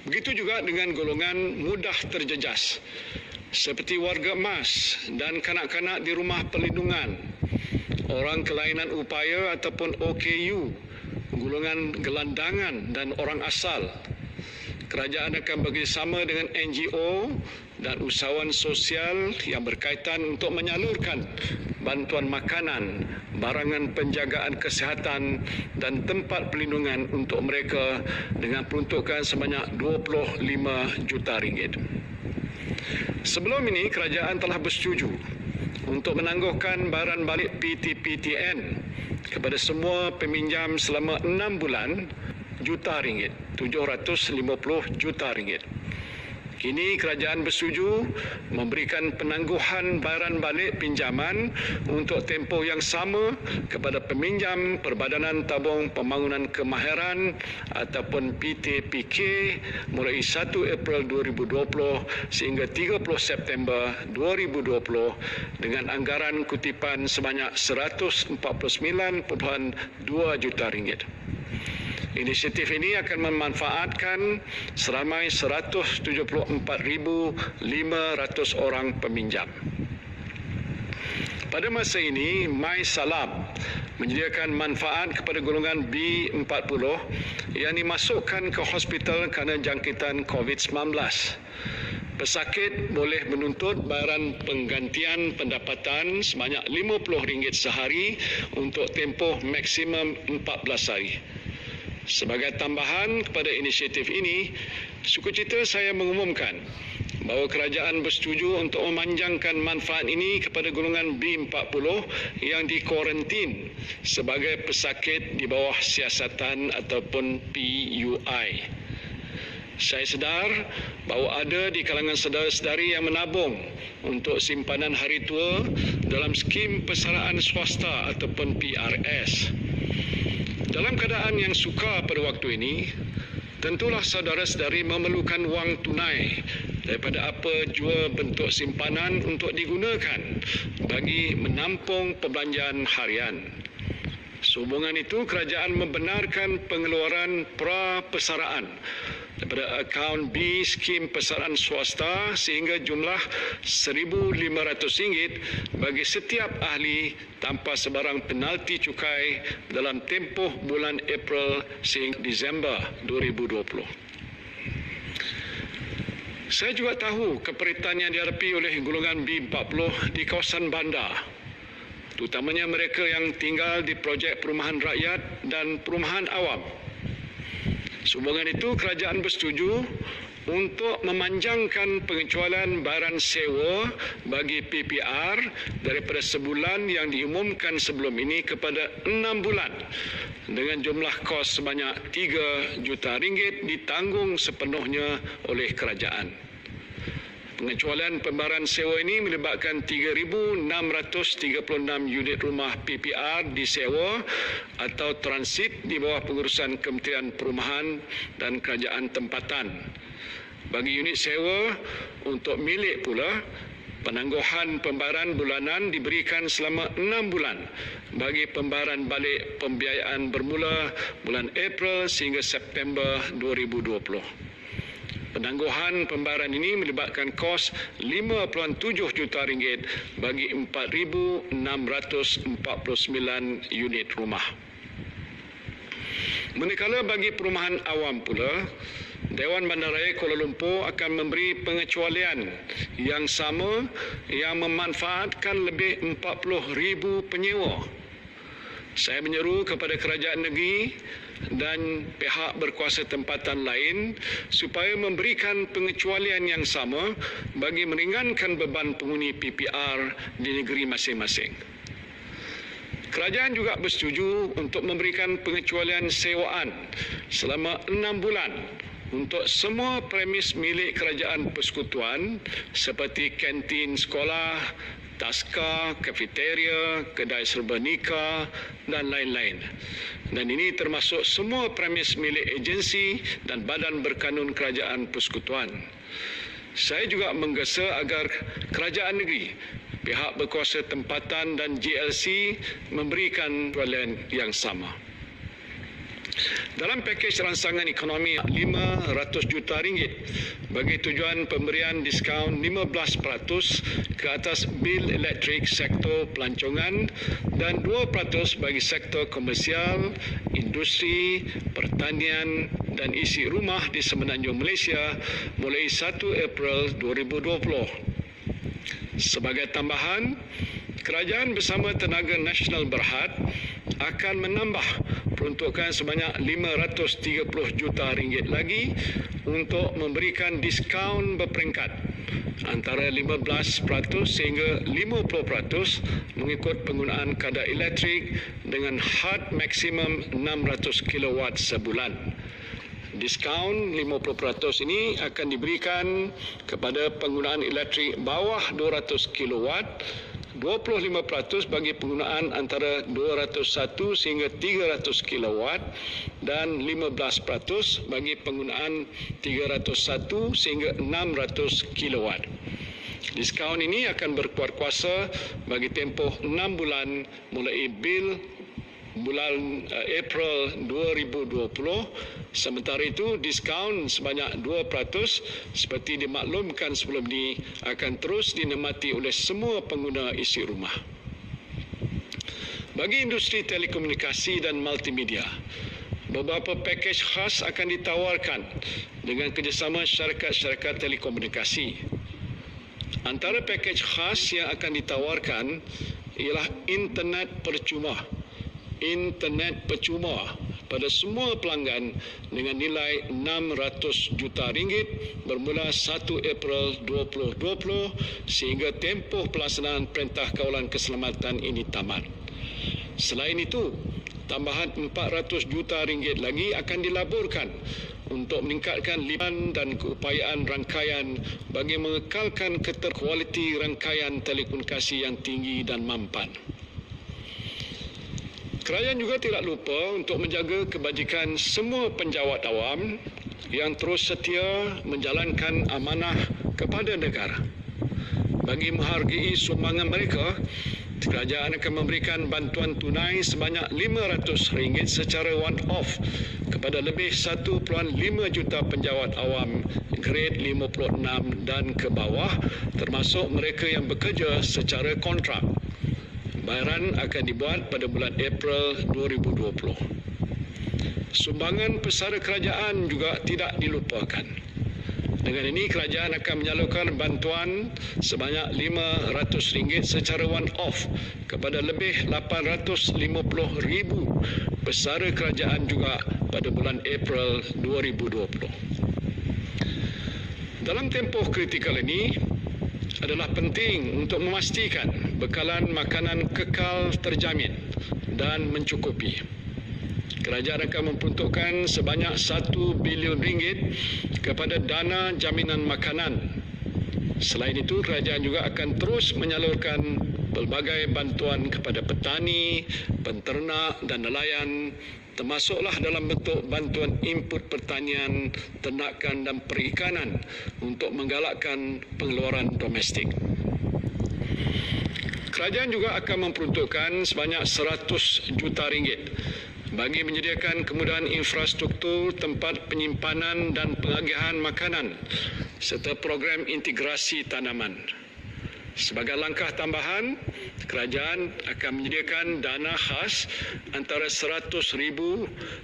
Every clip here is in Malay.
Begitu juga dengan golongan mudah terjejas seperti warga emas dan kanak-kanak di rumah perlindungan, orang kelainan upaya ataupun OKU, golongan gelandangan dan orang asal. Kerajaan akan bekerjasama dengan NGO dan usahawan sosial yang berkaitan untuk menyalurkan bantuan makanan, barangan penjagaan kesihatan dan tempat perlindungan untuk mereka dengan peruntukan sebanyak 25 juta ringgit. Sebelum ini, kerajaan telah bersetuju untuk menangguhkan baran balik PTPTN kepada semua peminjam selama 6 bulan juta ringgit, 750 juta ringgit. Kini kerajaan bersetuju memberikan penangguhan baran balik pinjaman untuk tempoh yang sama kepada peminjam Perbadanan Tabung Pembangunan Kemahiran ataupun PTPK mulai 1 April 2020 sehingga 30 September 2020 dengan anggaran kutipan sebanyak 149.2 juta ringgit. Inisiatif ini akan memanfaatkan seramai 174,500 orang peminjam. Pada masa ini, MySalam menyediakan manfaat kepada golongan B40 yang dimasukkan ke hospital kerana jangkitan COVID-19. Pesakit boleh menuntut bayaran penggantian pendapatan sebanyak RM50 sehari untuk tempoh maksimum 14 hari. Sebagai tambahan kepada inisiatif ini, sukacita saya mengumumkan bahawa kerajaan bersetuju untuk memanjangkan manfaat ini kepada golongan B40 yang dikuarantin sebagai pesakit di bawah siasatan ataupun PUI. Saya sedar bahawa ada di kalangan saudara-saudari yang menabung untuk simpanan hari tua dalam skim persaraan swasta ataupun PRS. Dalam keadaan yang sukar pada waktu ini, tentulah saudara-saudari memerlukan wang tunai daripada apa jua bentuk simpanan untuk digunakan bagi menampung perbelanjaan harian. Sehubungan itu, kerajaan membenarkan pengeluaran pra-persaraan daripada akaun B skim persaraan swasta sehingga jumlah RM1,500 bagi setiap ahli tanpa sebarang penalti cukai dalam tempoh bulan April sehingga Disember 2020. Saya juga tahu keperitan yang dihadapi oleh golongan B40 di kawasan bandar, terutamanya mereka yang tinggal di projek perumahan rakyat dan perumahan awam. Sehubungan itu, kerajaan bersetuju untuk memanjangkan pengecualian bayaran sewa bagi PPR daripada sebulan yang diumumkan sebelum ini kepada 6 bulan dengan jumlah kos sebanyak RM3 juta ditanggung sepenuhnya oleh kerajaan. Pengecualian pembayaran sewa ini melibatkan 3,636 unit rumah PPR disewa atau transit di bawah pengurusan Kementerian Perumahan dan Kerajaan Tempatan. Bagi unit sewa untuk milik pula, penangguhan pembayaran bulanan diberikan selama 6 bulan bagi pembayaran balik pembiayaan bermula bulan April sehingga September 2020. Penangguhan pembayaran ini melibatkan kos RM5.7 juta bagi 4,649 unit rumah. Manakala bagi perumahan awam pula, Dewan Bandaraya Kuala Lumpur akan memberi pengecualian yang sama yang memanfaatkan lebih 40,000 penyewa. Saya menyeru kepada kerajaan negeri dan pihak berkuasa tempatan lain supaya memberikan pengecualian yang sama bagi meringankan beban penghuni PPR di negeri masing-masing. Kerajaan juga bersetuju untuk memberikan pengecualian sewaan selama 6 bulan untuk semua premis milik kerajaan persekutuan seperti kantin sekolah, taska, kafeteria, kedai serba nikah dan lain-lain. Dan ini termasuk semua premis milik agensi dan badan berkanun kerajaan persekutuan. Saya juga menggesa agar kerajaan negeri, pihak berkuasa tempatan dan GLC memberikan pengecualian yang sama. Dalam pakej rangsangan ekonomi RM500 juta bagi tujuan pemberian diskaun 15% ke atas bil elektrik sektor pelancongan dan 2% bagi sektor komersial, industri, pertanian dan isi rumah di semenanjung Malaysia mulai 1 April 2020. Sebagai tambahan, kerajaan bersama Tenaga Nasional Berhad akan menambah peruntukan sebanyak RM530 juta lagi untuk memberikan diskaun berperingkat antara 15% sehingga 50% mengikut penggunaan kadar elektrik dengan had maksimum 600 kW sebulan. Diskaun 50% ini akan diberikan kepada penggunaan elektrik bawah 200 kW, 25% bagi penggunaan antara 201 sehingga 300 kW dan 15% bagi penggunaan 301 sehingga 600 kW. Diskaun ini akan berkuat kuasa bagi tempoh 6 bulan mulai bil bulan April 2020. Sementara itu, diskaun sebanyak 2% seperti dimaklumkan sebelum ini akan terus dinikmati oleh semua pengguna isi rumah. Bagi industri telekomunikasi dan multimedia, beberapa pakej khas akan ditawarkan dengan kerjasama syarikat-syarikat telekomunikasi. Antara pakej khas yang akan ditawarkan ialah internet percuma pada semua pelanggan dengan nilai RM600 juta bermula 1 April 2020 sehingga tempoh pelaksanaan Perintah Kawalan Keselamatan ini tamat. Selain itu, tambahan RM400 juta lagi akan dilaburkan untuk meningkatkan liban dan keupayaan rangkaian bagi mengekalkan kualiti rangkaian telekomunikasi yang tinggi dan mampan. Kerajaan juga tidak lupa untuk menjaga kebajikan semua penjawat awam yang terus setia menjalankan amanah kepada negara. Bagi menghargai sumbangan mereka, kerajaan akan memberikan bantuan tunai sebanyak RM500 secara one-off kepada lebih 1.5 juta penjawat awam grade 56 dan ke bawah, termasuk mereka yang bekerja secara kontrak. Bayaran akan dibuat pada bulan April 2020. Sumbangan pesara kerajaan juga tidak dilupakan. Dengan ini, kerajaan akan menyalurkan bantuan sebanyak RM500 secara one-off kepada lebih 850,000 pesara kerajaan juga pada bulan April 2020. Dalam tempoh kritikal ini, adalah penting untuk memastikan bekalan makanan kekal terjamin dan mencukupi. Kerajaan akan memperuntukkan sebanyak RM1 bilion kepada dana jaminan makanan. Selain itu, kerajaan juga akan terus menyalurkan pelbagai bantuan kepada petani, penternak dan nelayan, termasuklah dalam bentuk bantuan input pertanian, ternakan dan perikanan untuk menggalakkan pengeluaran domestik. Kerajaan juga akan memperuntukkan sebanyak RM100 juta bagi menyediakan kemudahan infrastruktur tempat penyimpanan dan pengagihan makanan serta program integrasi tanaman. Sebagai langkah tambahan, kerajaan akan menyediakan dana khas antara RM100,000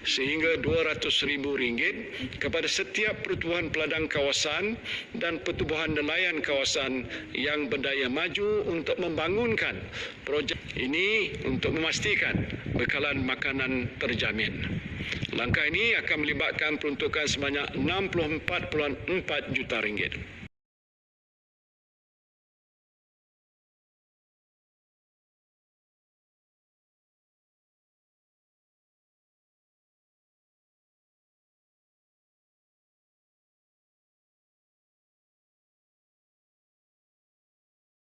sehingga RM200,000 kepada setiap pertubuhan peladang kawasan dan pertubuhan nelayan kawasan yang berdaya maju untuk membangunkan projek ini untuk memastikan bekalan makanan terjamin. Langkah ini akan melibatkan peruntukan sebanyak RM64.4 juta.